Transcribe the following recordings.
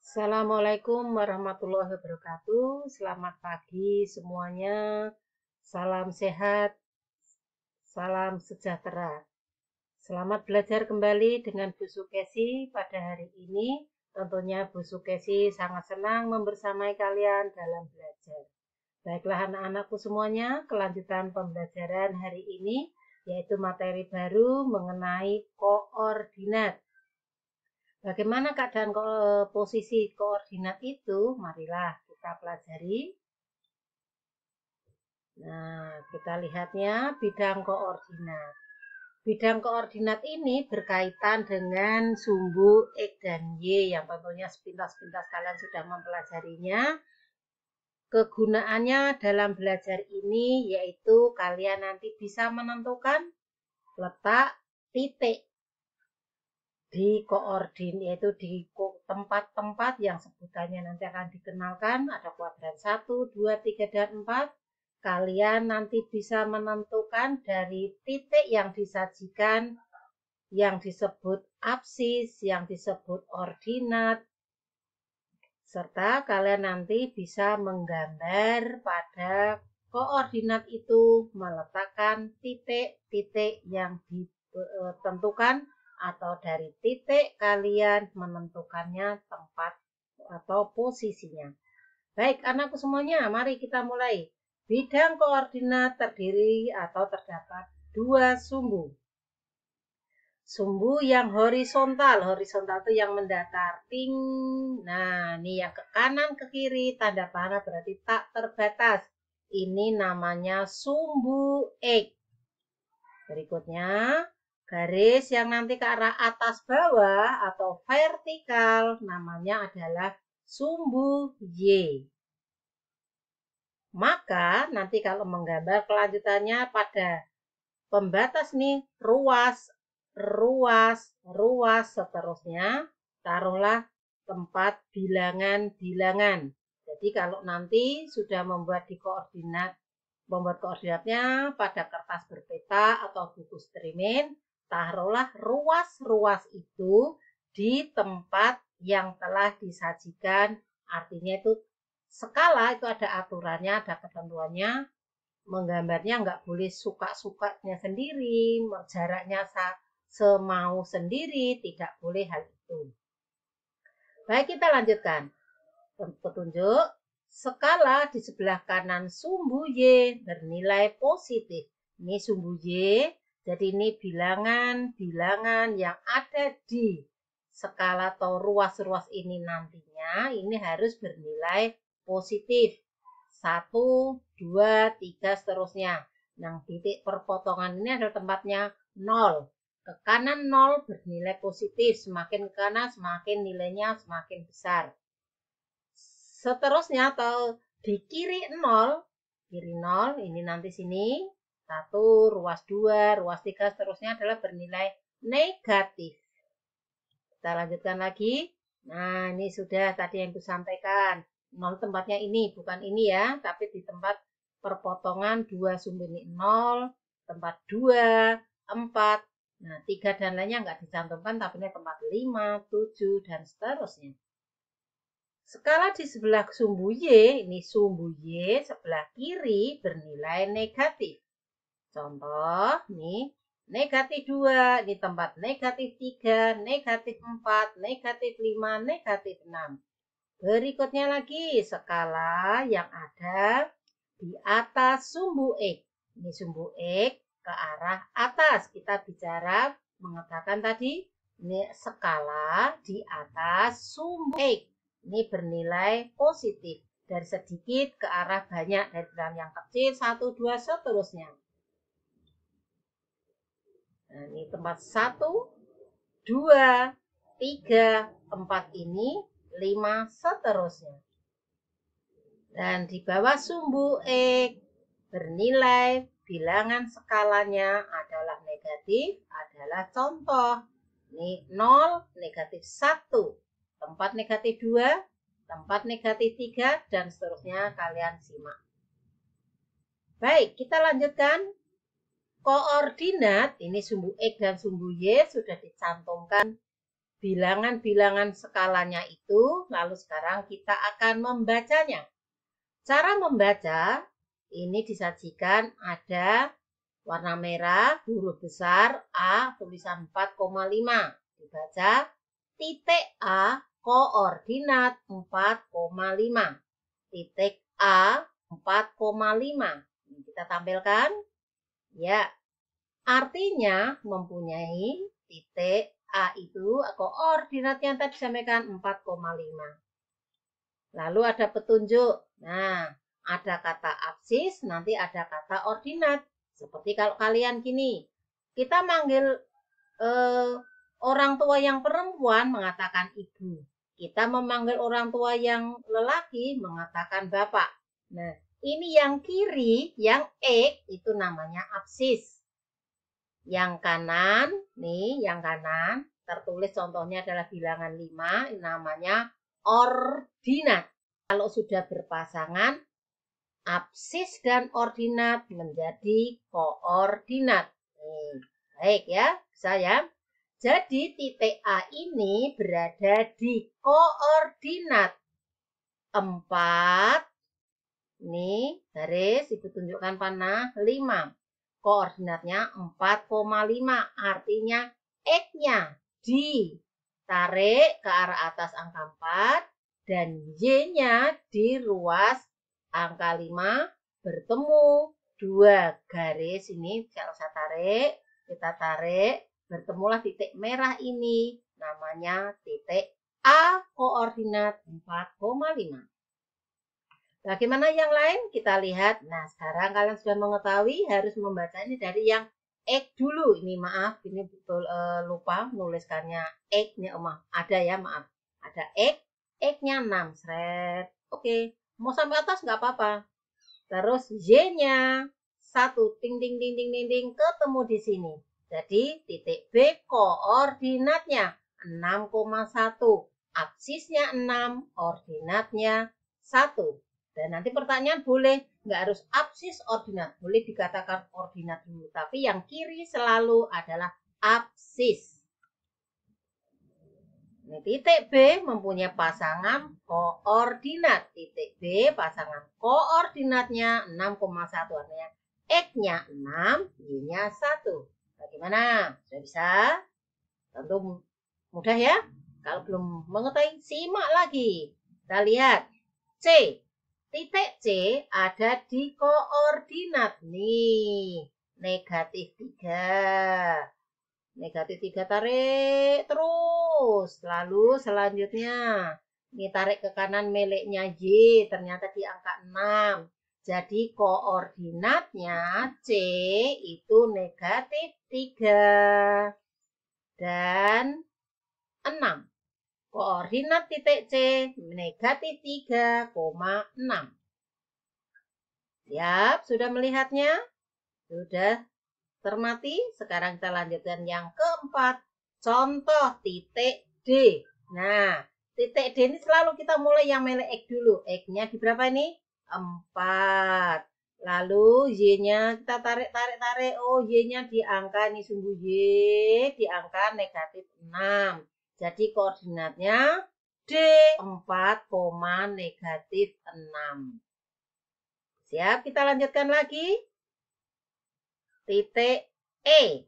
Assalamualaikum warahmatullahi wabarakatuh. Selamat pagi semuanya. Salam sehat, salam sejahtera. Selamat belajar kembali dengan Bu Sukesi pada hari ini. Tentunya Bu Sukesi sangat senang membersamai kalian dalam belajar. Baiklah anak-anakku semuanya, kelanjutan pembelajaran hari ini yaitu materi baru mengenai koordinat. Bagaimana keadaan posisi koordinat itu? Marilah kita pelajari. Nah, kita lihatnya bidang koordinat. Bidang koordinat ini berkaitan dengan sumbu X dan Y yang tentunya sepintas-pintas kalian sudah mempelajarinya. Kegunaannya dalam belajar ini yaitu kalian nanti bisa menentukan letak titik di koordinat, yaitu di tempat-tempat yang sebutannya nanti akan dikenalkan, ada kuadran 1, 2, 3, dan 4. Kalian nanti bisa menentukan dari titik yang disajikan, yang disebut absis, yang disebut ordinat, serta kalian nanti bisa menggambar pada koordinat itu, meletakkan titik-titik yang ditentukan, atau dari titik kalian menentukannya tempat atau posisinya. Baik, anakku semuanya, mari kita mulai. Bidang koordinat terdiri atau terdapat dua sumbu. Sumbu yang horizontal itu yang mendatar. Ting. Nah, ini yang ke kanan ke kiri, tanda panah berarti tak terbatas. Ini namanya sumbu X. Berikutnya, garis yang nanti ke arah atas bawah atau vertikal namanya adalah sumbu Y. Maka nanti kalau menggambar kelanjutannya pada pembatas nih ruas seterusnya taruhlah tempat bilangan-bilangan. Jadi kalau nanti sudah membuat koordinatnya pada kertas berpeta atau buku streaming, taruhlah ruas-ruas itu di tempat yang telah disajikan. Artinya itu skala itu ada aturannya, ada ketentuannya. Menggambarnya nggak boleh suka-sukanya sendiri, jaraknya semau sendiri, tidak boleh hal itu. Baik, kita lanjutkan. Petunjuk, skala di sebelah kanan sumbu Y bernilai positif. Ini sumbu Y, jadi ini bilangan-bilangan yang ada di skala atau ruas-ruas ini nantinya, ini harus bernilai positif. 1, 2, 3, seterusnya. Yang titik perpotongan ini adalah tempatnya 0. Ke kanan 0 bernilai positif. Semakin ke kanan, semakin nilainya semakin besar. Seterusnya atau di kiri 0, ini nanti sini. 1, ruas 2, ruas 3, seterusnya adalah bernilai negatif. Kita lanjutkan lagi. Nah, ini sudah tadi yang aku sampaikan. 0 tempatnya ini, bukan ini ya, tapi di tempat perpotongan 2 sumbu ini 0, tempat 2, 4, nah 3 dan lainnya enggak dicantumkan, tapi ini tempat 5, 7, dan seterusnya. Skala di sebelah sumbu Y, ini sumbu Y sebelah kiri bernilai negatif. Contoh, nih, negatif 2, ini tempat negatif 3, negatif 4, negatif 5, negatif 6. Berikutnya lagi, skala yang ada di atas sumbu X. Ini sumbu X ke arah atas. Kita bicara mengatakan tadi, ini skala di atas sumbu X. Ini bernilai positif. Dari sedikit ke arah banyak. Dari yang kecil, 1, 2, seterusnya. Nah, ini tempat 1, 2, 3, 4 ini, 5, seterusnya. Dan di bawah sumbu X bernilai bilangan skalanya adalah negatif, adalah contoh. Ini 0, negatif 1, tempat negatif 2, tempat negatif 3, dan seterusnya kalian simak. Baik, kita lanjutkan. Koordinat, ini sumbu X dan sumbu Y sudah dicantumkan bilangan-bilangan skalanya itu, lalu sekarang kita akan membacanya. Cara membaca, ini disajikan ada warna merah, huruf besar A, tulisan 4,5. Dibaca, titik A, koordinat 4,5. Titik A, 4,5. Kita tampilkan. Ya, artinya mempunyai titik A itu koordinat yang tadi disampaikan 4,5. Lalu ada petunjuk. Nah, ada kata absis, nanti ada kata ordinat. Seperti kalau kalian gini, kita manggil orang tua yang perempuan mengatakan ibu. Kita memanggil orang tua yang lelaki mengatakan bapak. Nah, ini yang kiri, yang X itu namanya absis. Yang kanan, nih yang kanan, tertulis contohnya adalah bilangan 5, ini namanya ordinat. Kalau sudah berpasangan, absis dan ordinat menjadi koordinat. Baik ya, bisa ya. Jadi titik A ini berada di koordinat 4. Ini garis, Ibu tunjukkan panah 5. Koordinatnya 4,5, artinya X-nya ditarik ke arah atas angka 4 dan Y-nya di ruas angka 5 bertemu 2 garis ini. Kalau saya tarik, kita tarik, bertemulah titik merah ini, namanya titik A koordinat 4,5. Bagaimana yang lain? Kita lihat. Nah, sekarang kalian sudah mengetahui harus membaca ini dari yang X dulu. Ini maaf, ini betul lupa menuliskannya X-nya. Ada ya, maaf. Ada X, X-nya 6. Seret. Oke, mau sampai atas nggak apa-apa. Terus Y-nya 1. Ting, ting, ting, ting, ting, ting, ketemu di sini. Jadi, titik B koordinatnya 6,1. Absisnya 6, ordinatnya 1. Dan nanti pertanyaan boleh, nggak harus absis ordinat, boleh dikatakan ordinat dulu. Tapi yang kiri selalu adalah absis. Ini titik B mempunyai pasangan koordinat. Titik B pasangan koordinatnya 6,1. Artinya X-nya 6, Y-nya 1. Bagaimana? Sudah bisa? Tentu mudah ya. Kalau belum mengetahui, simak lagi. Kita lihat. C. Titik C ada di koordinat. Nih, negatif 3. Negatif 3 tarik terus. Lalu selanjutnya, ini tarik ke kanan miliknya Y. Ternyata di angka 6. Jadi koordinatnya C itu negatif 3 dan 6. Koordinat titik C negatif 3,6. Siap, sudah melihatnya? Sudah termati? Sekarang kita lanjutkan yang keempat. Contoh titik D. Nah, titik D ini selalu kita mulai yang milik X dulu. X-nya di berapa ini? 4. Lalu Y-nya kita tarik. Oh, Y-nya di angka ini sungguh Y di angka negatif 6. Jadi koordinatnya D4, negatif 6. Siap, kita lanjutkan lagi. Titik E.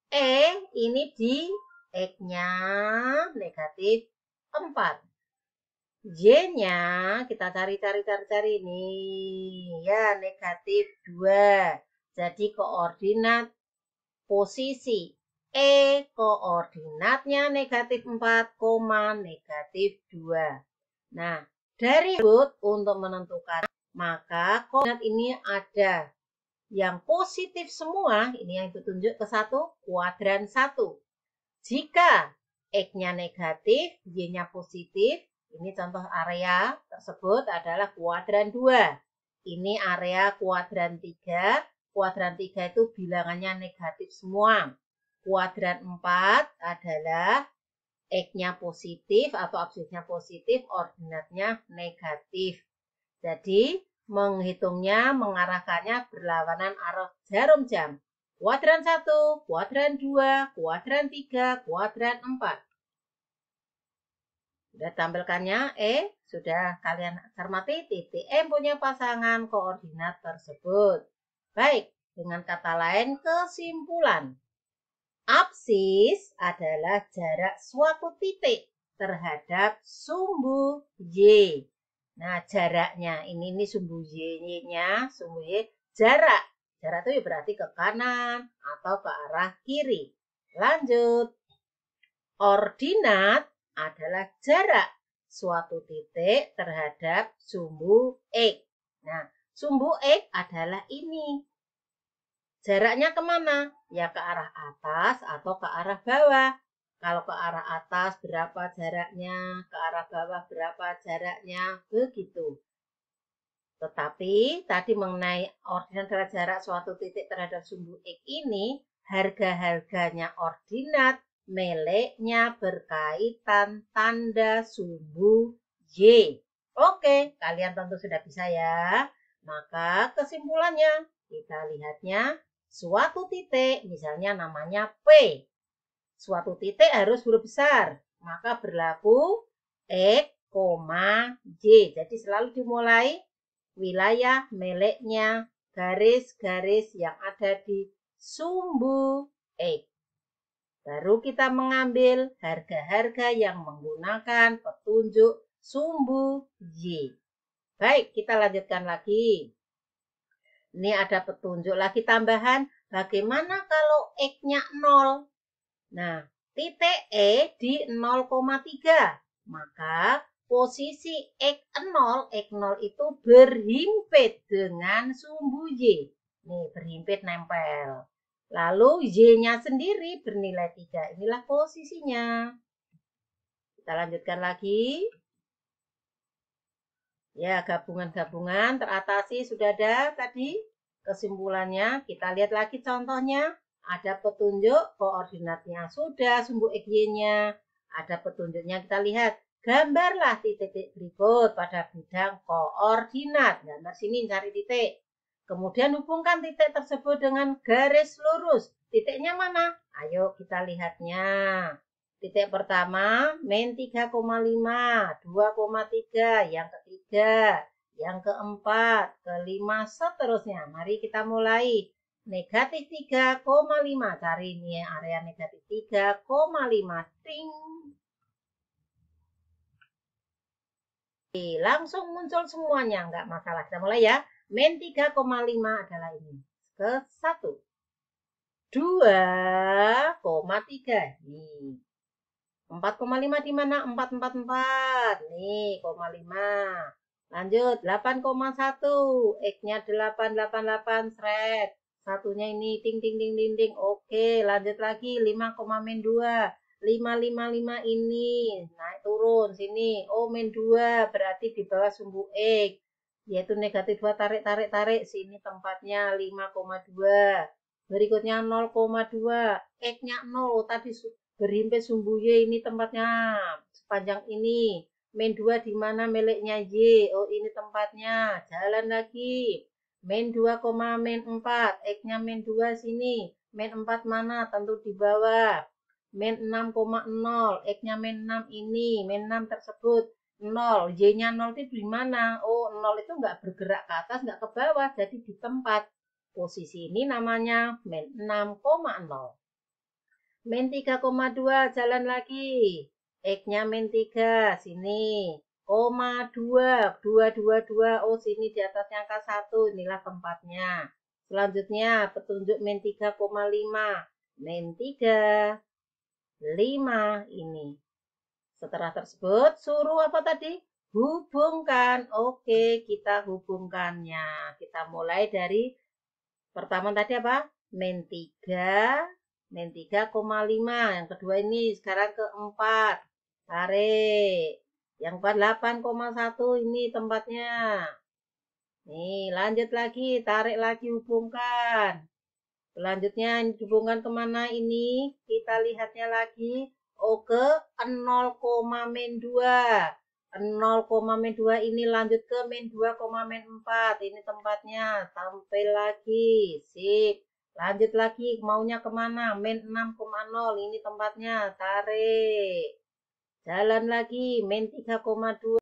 E ini di X-nya negatif 4. Y-nya kita cari nih. Ya, negatif 2. Jadi koordinat posisi E koordinatnya negatif 4, negatif 2. Nah, dari untuk menentukan, maka koordinat ini ada yang positif semua, ini yang ditunjuk ke 1, kuadran 1. Jika X-nya negatif, Y-nya positif, ini contoh area tersebut adalah kuadran 2. Ini area kuadran 3. Kuadran 3 itu bilangannya negatif semua. Kuadran 4 adalah X-nya positif atau absisnya positif, ordinatnya negatif. Jadi, menghitungnya, mengarahkannya berlawanan arah jarum jam. Kuadran 1, kuadran 2, kuadran 3, kuadran 4. Sudah tampilkannya sudah kalian cermati titik M punya pasangan koordinat tersebut. Baik, dengan kata lain kesimpulan. Absis adalah jarak suatu titik terhadap sumbu Y. Nah, jaraknya ini sumbu Y-nya, sumbu Y, jarak. Jarak itu berarti ke kanan atau ke arah kiri. Lanjut. Ordinat adalah jarak suatu titik terhadap sumbu X. Nah, sumbu X adalah ini. Jaraknya kemana? Ya ke arah atas atau ke arah bawah. Kalau ke arah atas berapa jaraknya, ke arah bawah berapa jaraknya, begitu. Tetapi tadi mengenai ordinat adalah jarak suatu titik terhadap sumbu X ini, harga-harganya ordinat miliknya berkaitan tanda sumbu Y. Oke, kalian tentu sudah bisa ya. Maka kesimpulannya, kita lihatnya suatu titik, misalnya namanya P. Suatu titik harus huruf besar, maka berlaku X, Y. Jadi selalu dimulai wilayah miliknya garis-garis yang ada di sumbu X. Baru kita mengambil harga-harga yang menggunakan petunjuk sumbu Y. Baik, kita lanjutkan lagi. Ini ada petunjuk lagi tambahan. Bagaimana kalau X-nya 0? Nah, titik E di 0,3. Maka posisi X0 itu berhimpit dengan sumbu Y. Nih, berhimpit nempel. Lalu Y-nya sendiri bernilai 3. Inilah posisinya. Kita lanjutkan lagi. Ya, gabungan-gabungan teratasi sudah ada tadi. Kesimpulannya, kita lihat lagi contohnya. Ada petunjuk koordinatnya sudah, sumbu XY-nya. Ada petunjuknya, kita lihat. Gambarlah titik-titik berikut pada bidang koordinat. Gambar sini cari titik. Kemudian hubungkan titik tersebut dengan garis lurus. Titiknya mana? Ayo kita lihatnya. Titik pertama, min 3,5, 2,3, yang ketiga, yang keempat, kelima, seterusnya. Mari kita mulai. Negatif 3,5, cari ini area negatif 3,5. Ting. Langsung muncul semuanya, enggak masalah. Kita mulai ya. Min 3,5 adalah ini. Ke 1. 2,3. Nih. 4,5 di mana? 444. Nih, 5. Lanjut, 8,1. X-nya 888, seret. Satunya ini, ting, ting, ting, ting, ting. Oke, lanjut lagi, 5,2. 555 ini. Naik turun, sini. Oh, min 2, berarti di bawah sumbu X. Yaitu negatif 2, tarik, tarik, tarik. Sini tempatnya 5,2. Berikutnya 0,2. X-nya 0. Tadi berhimpit sumbu Y ini tempatnya sepanjang ini. Min 2 di mana miliknya Y? Oh, ini tempatnya. Jalan lagi. Min 2, min 4. X-nya min 2 sini. Min 4 mana? Tentu di bawah. Min 6,0. X-nya min 6 ini. Min 6 tersebut 0. Y-nya 0 itu di mana? Oh, 0 itu enggak bergerak ke atas, enggak ke bawah. Jadi di tempat. Posisi ini namanya min 6,0. Min 3,2, jalan lagi. X-nya min 3, sini. Koma 2, 2. Oh, sini di atasnya angka 1, inilah tempatnya. Selanjutnya, petunjuk min 3,5. Min 3, 5, ini. Setelah tersebut, suruh apa tadi? Hubungkan. Oke, kita hubungkannya. Kita mulai dari pertama tadi apa? Min 3. Min 3,5. Yang kedua ini sekarang keempat. Tarik. Yang keempat 8,1 ini tempatnya. Nih, lanjut lagi. Tarik lagi, hubungkan. Selanjutnya hubungkan kemana ini? Kita lihatnya lagi. Oh, ke 0, min 2. 0, min 2 ini lanjut ke min 2, min 4. Ini tempatnya. Tampil lagi. Sip. Lanjut lagi, maunya kemana? Min 6,0, ini tempatnya. Tarik. Jalan lagi, min 3,2.